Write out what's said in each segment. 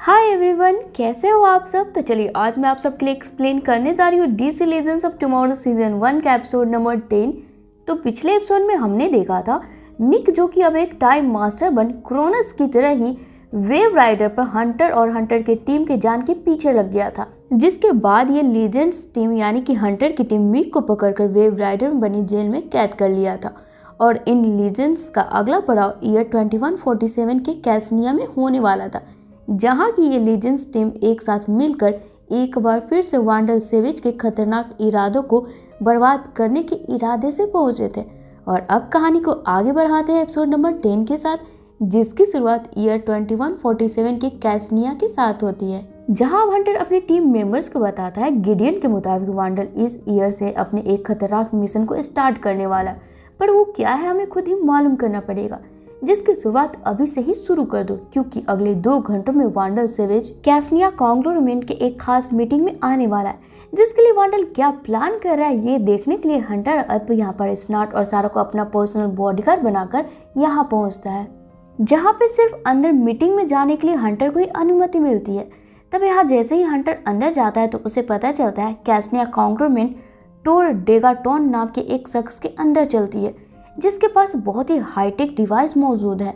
Hi everyone, कैसे हो आप सब। तो चलिए आज मैं आप सबके लिए एक्सप्लेन करने जा रही हूँ DC legends of tomorrow season 1 का एपिसोड नंबर 10। तो पिछले एपिसोड में हमने देखा था मिक जो कि अब एक टाइम मास्टर बन क्रोनस की तरह ही वेव राइडर पर हंटर और हंटर के टीम के जान के पीछे लग गया था, जिसके बाद ये लीजेंड्स टीम यानी कि हंटर की टीम मिक को पकड़कर वेव राइडर में बनी जेल में कैद कर लिया था। और इन लीजेंड्स का अगला पड़ाव ईयर 2147 के कैसनिया में होने वाला था, जहां की ये लीजेंड्स टीम एक साथ मिलकर एक बार फिर से वांडल सेवेज के खतरनाक इरादों को बर्बाद करने के इरादे से पहुंचे थे। और अब कहानी को आगे बढ़ाते हैं एपिसोड नंबर 10 के साथ, जिसकी शुरुआत ईयर 2147 के कैसनिया के साथ होती है, जहां हंटर अपनी टीम मेंबर्स को बताता है गिडियन के मुताबिक वांडल इस ईयर से अपने एक खतरनाक मिशन को स्टार्ट करने वाला, पर वो क्या है हमें खुद ही मालूम करना पड़ेगा, जिसकी शुरुआत अभी से ही शुरू कर दो, क्योंकि अगले 2 घंटों में वांडल सेवेज कैसनिया कांग्लोमेरेट के एक खास मीटिंग में आने वाला है, जिसके लिए वांडल क्या प्लान कर रहा है ये देखने के लिए हंटर अब यहाँ पर स्नार्ट और सारा को अपना पर्सनल बॉडीगार्ड बनाकर यहाँ पहुँचता है, जहाँ पे सिर्फ अंदर मीटिंग में जाने के लिए हंटर को ही अनुमति मिलती है। तब यहाँ जैसे ही हंटर अंदर जाता है तो उसे पता चलता है कैसनिया कांग्लोमेरेट टोर डेगाटोन नाम के एक शख्स के अंदर चलती है, जिसके पास बहुत ही हाईटेक डिवाइस मौजूद है,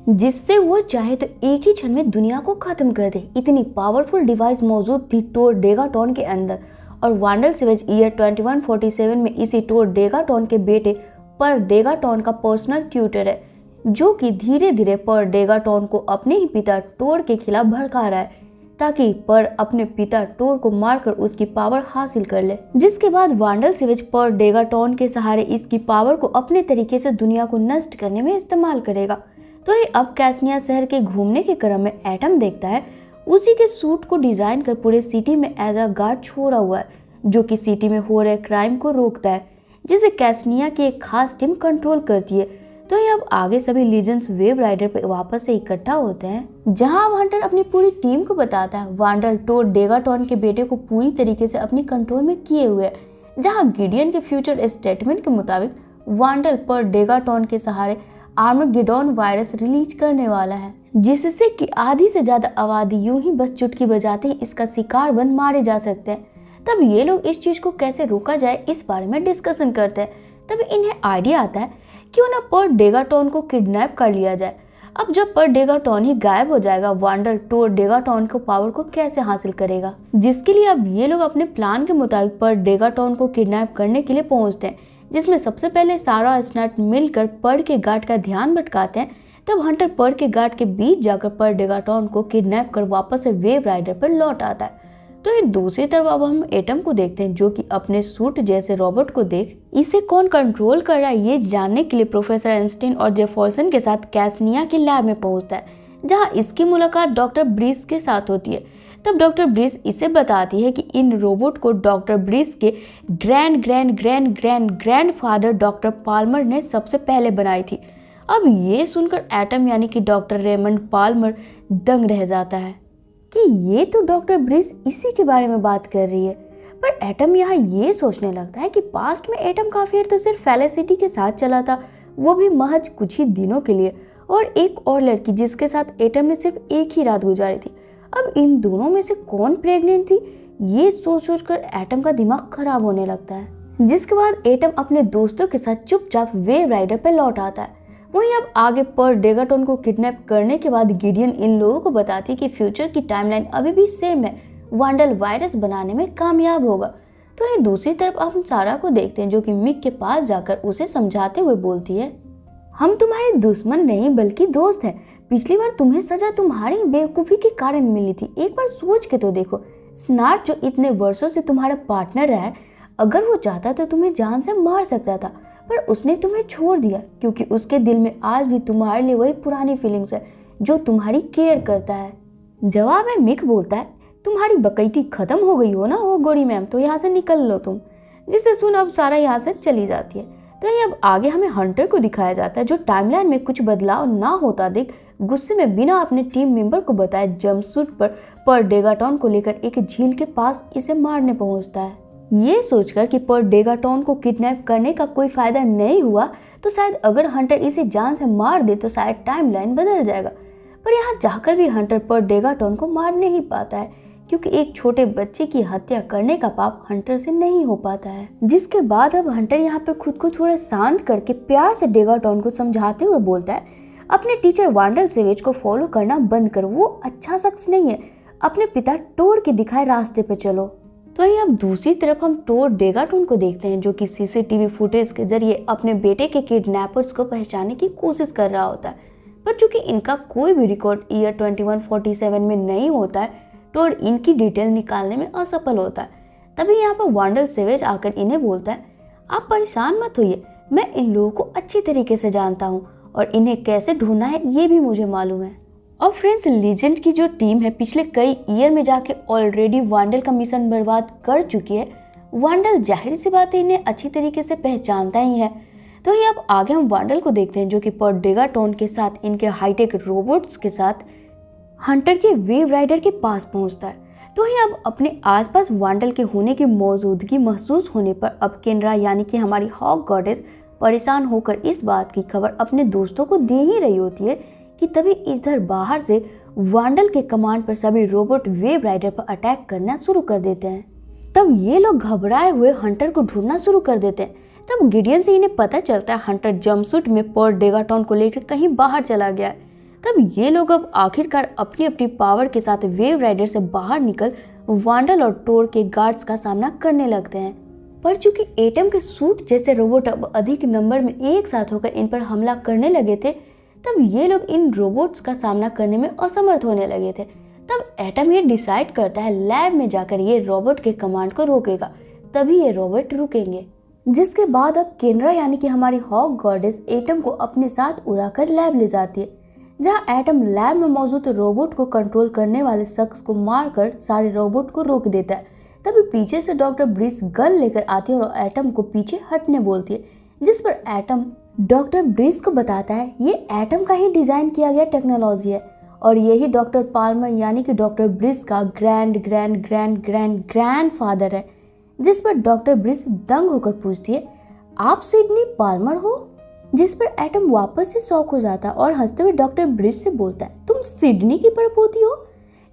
जिससे वो चाहे तो एक ही क्षण में दुनिया को खत्म कर दे। इतनी पावरफुल डिवाइस मौजूद थी टोर डेगाटोन के अंदर, और वांडल सेवेज ईयर 2147 में इसी टोर डेगाटोन के बेटे पर डेगाटोन का पर्सनल ट्यूटर है, जो कि धीरे धीरे पर डेगाटोन को अपने ही पिता टोर के खिलाफ भड़का रहा है, ताकि पर अपने पिता टोर को मारकर उसकी पावर हासिल कर ले। जिसके बाद वांडल सेवेज पर डेगाटोन के सहारे इसकी पावर को अपने तरीके से दुनिया को नष्ट करने में इस्तेमाल करेगा। तो ये अब कैसनिया शहर के घूमने के क्रम में एटम देखता है उसी के सूट को डिजाइन कर पूरे सिटी में एज अ गार्ड छोड़ा हुआ है, जो कि सिटी में हो रहे क्राइम को रोकता है, जिसे कैसनिया की एक खास टीम कंट्रोल करती है। तो ये अब आगे सभी लीजेंड्स वेव राइडर पे वापस से इकट्ठा होते हैं, जहां अब हंटर अपनी पूरी टीम को बताता है वांडल टोर डेगाटोन के बेटे को पूरी तरीके से अपनी कंट्रोल में किए हुए है, जहां गिडियन के फ्यूचर स्टेटमेंट के मुताबिक वांडल पर डेगाटोन के सहारे आर्मेगेडोन वायरस रिलीज करने वाला है, जिससे कि आधी से ज्यादा आबादी यूं ही बस चुटकी बजाते ही इसका शिकार बन मारे जा सकते हैं। तब ये लोग इस चीज को कैसे रोका जाए इस बारे में डिस्कशन करते हैं। तब इन्हें आइडिया आता है क्यों ना पर डेगाटोन को किडनैप कर लिया जाए। अब जब पर डेगाटोन ही गायब हो जाएगा, वांडल टोर डेगाटोन को पावर को कैसे हासिल करेगा, जिसके लिए अब ये लोग अपने प्लान के मुताबिक पर डेगाटोन को किडनैप करने के लिए पहुंचते हैं, जिसमें सबसे पहले सारा स्नार्ट मिलकर पर के गार्ड का ध्यान भटकाते हैं। तब हंटर पर के गार्ड के बीच जाकर पर डेगाटोन को किडनैप कर वापस से वेव राइडर पर लौट आता है। तो ये दूसरी तरफ अब हम एटम को देखते हैं, जो कि अपने सूट जैसे रोबोट को देख इसे कौन कंट्रोल कर रहा है ये जानने के लिए प्रोफेसर आइंस्टीन और जेफरसन के साथ कैसनिया के लैब में पहुंचता है, जहां इसकी मुलाकात डॉक्टर ब्रीस के साथ होती है। तब डॉक्टर ब्रीस इसे बताती है कि इन रोबोट को डॉक्टर ब्रीस के grand grand grand grand grand father doctor Palmer ने सबसे पहले बनाई थी। अब ये सुनकर एटम यानी कि डॉक्टर रेमंड पाल्मर दंग रह जाता है कि ये तो डॉक्टर ब्रीस इसी के बारे में बात कर रही है। पर एटम यहाँ ये सोचने लगता है कि पास्ट में एटम काफी देर तो सिर्फ फेलिसिटी के साथ चला था, वो भी महज कुछ ही दिनों के लिए, और एक और लड़की जिसके साथ एटम ने सिर्फ एक ही रात गुजारी थी। अब इन दोनों में से कौन प्रेग्नेंट थी ये सोच सोच कर एटम का दिमाग खराब होने लगता है, जिसके बाद एटम अपने दोस्तों के साथ चुपचाप वेव राइडर पर लौट आता है। वहीं अब आगे पर डेगाटोन को किडनैप करने के बाद गिडियन इन लोगों को बताती है कि फ्यूचर की टाइमलाइन अभी भी सेम है, वांडल वायरस बनाने में कामयाब होगा। तो ये दूसरी तरफ हम सारा को देखते हैं, जो कि मिक के पास जाकर उसे समझाते हुए बोलती है, हम तुम्हारे दुश्मन नहीं बल्कि दोस्त हैं। पिछली बार तुम्हें सजा तुम्हारी बेवकूफ़ी के कारण मिली थी। एक बार सोच के तो देखो, स्नार्ट जो इतने वर्षों से तुम्हारा पार्टनर रहा है, अगर वो चाहता तो तुम्हें जान से मार सकता था, पर उसने तुम्हें छोड़ दिया क्योंकि उसके दिल में आज भी तुम्हारे लिए वही पुरानी फीलिंग्स है जो तुम्हारी केयर करता है। जवाब में मिक बोलता है, तुम्हारी बकैती खत्म हो गई हो ना ओ गोरी मैम, तो यहाँ से निकल लो तुम। जिसे सुन अब सारा यहाँ से चली जाती है। तो ये अब आगे हमें हंटर को दिखाया जाता है, जो टाइमलाइन में कुछ बदलाव ना होता देख गुस्से में बिना अपने टीम मेंबर को बताए जंपसूट पर डेगाटोन को लेकर एक झील के पास इसे मारने पहुंचता है। ये सोचकर कि पर डेगाटोन को किडनैप करने का कोई फायदा नहीं हुआ, तो शायद अगर हंटर इसे जान से मार दे तो शायद टाइमलाइन बदल जाएगा। पर यहाँ जाकर भी हंटर पर डेगाटोन को मार नहीं पाता है, क्योंकि एक छोटे बच्चे की हत्या करने का पाप हंटर से नहीं हो पाता है। जिसके बाद अब हंटर यहाँ पर खुद को थोड़ा शांत करके प्यार से डेगाटोन को समझाते हुए बोलता है, अपने टीचर वांडल सेवेज को फॉलो करना बंद करो, वो अच्छा शख्स नहीं है, अपने पिता टोर के दिखाए रास्ते पे चलो। तो वहीं अब दूसरी तरफ हम टोर डेगाटोन को देखते हैं, जो कि सीसीटीवी फुटेज के जरिए अपने बेटे के किडनैपर्स को पहचानने की कोशिश कर रहा होता है, पर चूंकि इनका कोई भी रिकॉर्ड ईयर 2147 में नहीं होता है, टोर इनकी डिटेल निकालने में असफल होता है। तभी यहाँ पर वांडल सेवेज आकर इन्हें बोलता है, आप परेशान मत होइए, मैं इन लोगों को अच्छी तरीके से जानता हूँ और इन्हें कैसे ढूंढना है ये भी मुझे मालूम है। और फ्रेंड्स, लीजेंड की जो टीम है पिछले कई ईयर में जाके ऑलरेडी वांडल का मिशन बर्बाद कर चुकी है। वांडल जाहिर सी बात है इन्हें अच्छी तरीके से पहचानता ही है। तो ये अब आगे हम वांडल को देखते हैं, जो कि पर डेगाटोन के साथ इनके हाईटेक रोबोट्स के साथ हंटर के वेव राइडर के पास पहुंचता है। तो ही अब अपने आसपास वांडल के होने की मौजूदगी महसूस होने पर अब केनरा यानी कि हमारी हॉक गॉडेस परेशान होकर इस बात की खबर अपने दोस्तों को दे ही रही होती है कि तभी इधर बाहर से वांडल के कमांड पर सभी रोबोट वेव राइडर पर अटैक करना शुरू कर देते हैं। तब ये लोग घबराए हुए हंटर को ढूंढना शुरू कर देते हैं। तब गिडियन से इन्हें पता चलता है हंटर जंपसूट में पर डेगाटोन को लेकर कहीं बाहर चला गया है। तब ये लोग अब आखिरकार अपनी अपनी पावर के साथ वेव राइडर से बाहर निकल वांडल और टोर के गार्ड्स का सामना करने लगते हैं। पर चूंकि एटम के सूट जैसे रोबोट अब अधिक नंबर में एक साथ होकर इन पर हमला करने लगे थे, तब ये लोग इन रोबोट्स का सामना करने में असमर्थ होने लगे थे। तब एटम ये डिसाइड करता है लैब में जाकर ये रोबोट के कमांड को रोकेगा, तभी ये रोबोट रुकेंगे। जिसके बाद अब केनरा यानी कि हमारी हॉक गॉडेस एटम को अपने साथ उड़ाकर लैब ले जाती है, जहां एटम लैब में मौजूद रोबोट को कंट्रोल करने वाले शख्स को मारकर सारे रोबोट को रोक देता है। तभी पीछे से डॉक्टर ब्रिस गन लेकर आती है और एटम को पीछे हटने बोलती है, जिस पर एटम डॉक्टर ब्रिस को बताता है ये एटम का ही डिजाइन किया गया टेक्नोलॉजी है और यही डॉक्टर पाल्मर यानी कि डॉक्टर ब्रिस का grand grand grand grand grand father है। जिस पर डॉक्टर ब्रिस दंग होकर पूछती है, आप सिडनी पाल्मर हो? जिस पर एटम वापस से शॉक हो जाता है और हंसते हुए डॉक्टर ब्रिस से बोलता है, तुम सिडनी की पड़पोती हो?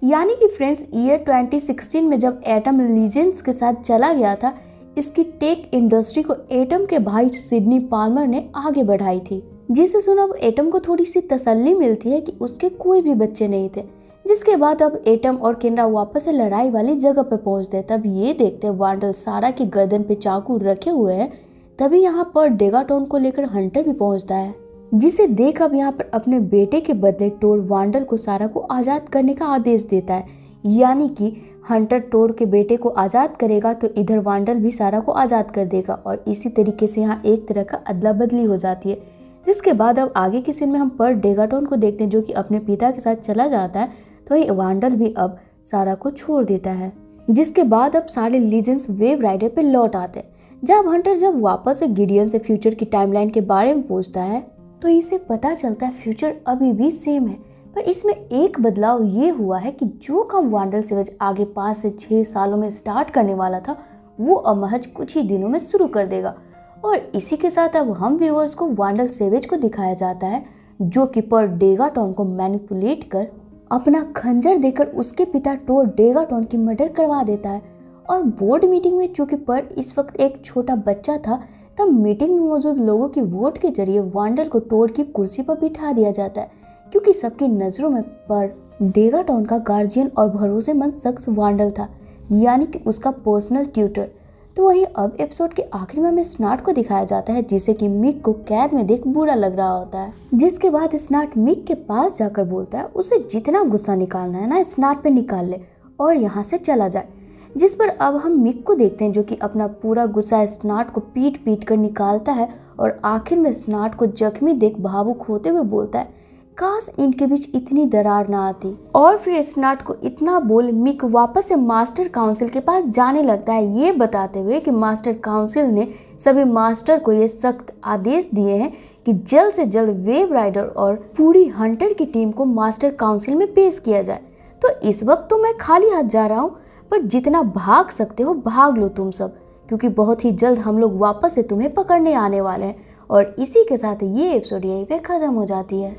यानी कि फ्रेंड्स, ईयर 2016 में जब एटम लीजेंड्स के साथ चला गया था, इसकी टेक इंडस्ट्री को एटम के भाई सिडनी पाल्मर ने आगे बढ़ाई थी। जिसे सुन अब एटम को थोड़ी सी तसल्ली मिलती है कि उसके कोई भी बच्चे नहीं थे। जिसके बाद अब एटम और केनरा वापस से लड़ाई वाली जगह पर पहुंचते हैं। तब ये देखते हैं वांडल सारा की गर्दन पे चाकू रखे हुए हैं। तभी यहाँ पर डेगाटोन को लेकर हंटर भी पहुंचता है, जिसे देख अब यहाँ पर अपने बेटे के बदले टोर वांडल को सारा को आजाद करने का आदेश देता है। यानी कि हंटर टोर के बेटे को आजाद करेगा तो इधर वांडल भी सारा को आजाद कर देगा और इसी तरीके से यहाँ एक तरह का अदला बदली हो जाती है। जिसके बाद अब आगे के सीन में हम पर डेगाटोन को देखते हैं, जो कि अपने पिता के साथ चला जाता है। तो वही वांडल भी अब सारा को छोड़ देता है। जिसके बाद अब सारे लीजेंड्स वेव राइडर पे लौट आते हैं। जब हंटर वापस से गिडियन से फ्यूचर की टाइमलाइन के बारे में पूछता है तो इसे पता चलता है फ्यूचर अभी भी सेम है, पर इसमें एक बदलाव ये हुआ है कि जो काम वांडल सेवेज आगे 5 से 6 सालों में स्टार्ट करने वाला था वो अब महज कुछ ही दिनों में शुरू कर देगा। और इसी के साथ अब हम व्यूअर्स को वांडल सेवेज को दिखाया जाता है, जो कि पर डेगाटोन को मैनिपुलेट कर अपना खंजर देकर उसके पिता टोर डेगाटोन की मर्डर करवा देता है। और बोर्ड मीटिंग में चूंकि पर इस वक्त एक छोटा बच्चा था, तब मीटिंग में मौजूद लोगों की वोट के जरिए वांडल को टोर की कुर्सी पर बिठा दिया जाता है, क्योंकि सबकी नजरों में पर डेगाटोन का गार्जियन और भरोसेमंद शख्स वांडल था, यानी कि उसका पर्सनल ट्यूटर। तो वहीं अब एपिसोड के आखिर में हमें स्नार्ट को दिखाया जाता है, जिसे कि मिक को कैद में देख बुरा लग रहा होता है। जिसके बाद स्नार्ट मिक के पास जाकर बोलता है उसे जितना गुस्सा निकालना है ना स्नार्ट पे निकाल ले और यहाँ से चला जाए। जिस पर अब हम मिक को देखते हैं, जो कि अपना पूरा गुस्सा स्नार्ट को पीट पीट कर निकालता है और आखिर में स्नार्ट को जख्मी देख भावुक होते हुए बोलता है काश इनके बीच इतनी दरार ना आती। और फिर स्नार्ट को इतना बोल मिक वापस से मास्टर काउंसिल के पास जाने लगता है, ये बताते हुए कि मास्टर काउंसिल ने सभी मास्टर को ये सख्त आदेश दिए हैं कि जल्द से जल्द वेव राइडर और पूरी हंटर की टीम को मास्टर काउंसिल में पेश किया जाए। तो इस वक्त तो मैं खाली हाथ जा रहा हूँ, पर जितना भाग सकते हो भाग लो तुम सब, क्योंकि बहुत ही जल्द हम लोग वापस से तुम्हें पकड़ने आने वाले हैं। और इसी के साथ ये एपिसोड यहीं पे खत्म हो जाती है।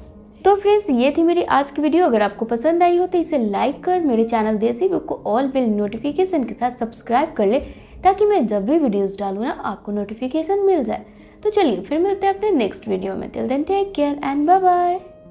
तो फ्रेंड्स ये थी मेरी आज की वीडियो। अगर आपको पसंद आई हो तो इसे लाइक कर मेरे चैनल देसी बुक को ऑल बेल नोटिफिकेशन के साथ सब्सक्राइब कर ले, ताकि मैं जब भी वीडियोस डालूँ ना आपको नोटिफिकेशन मिल जाए। तो चलिए फिर मिलते हैं अपने नेक्स्ट वीडियो में। Till then take care and bye bye.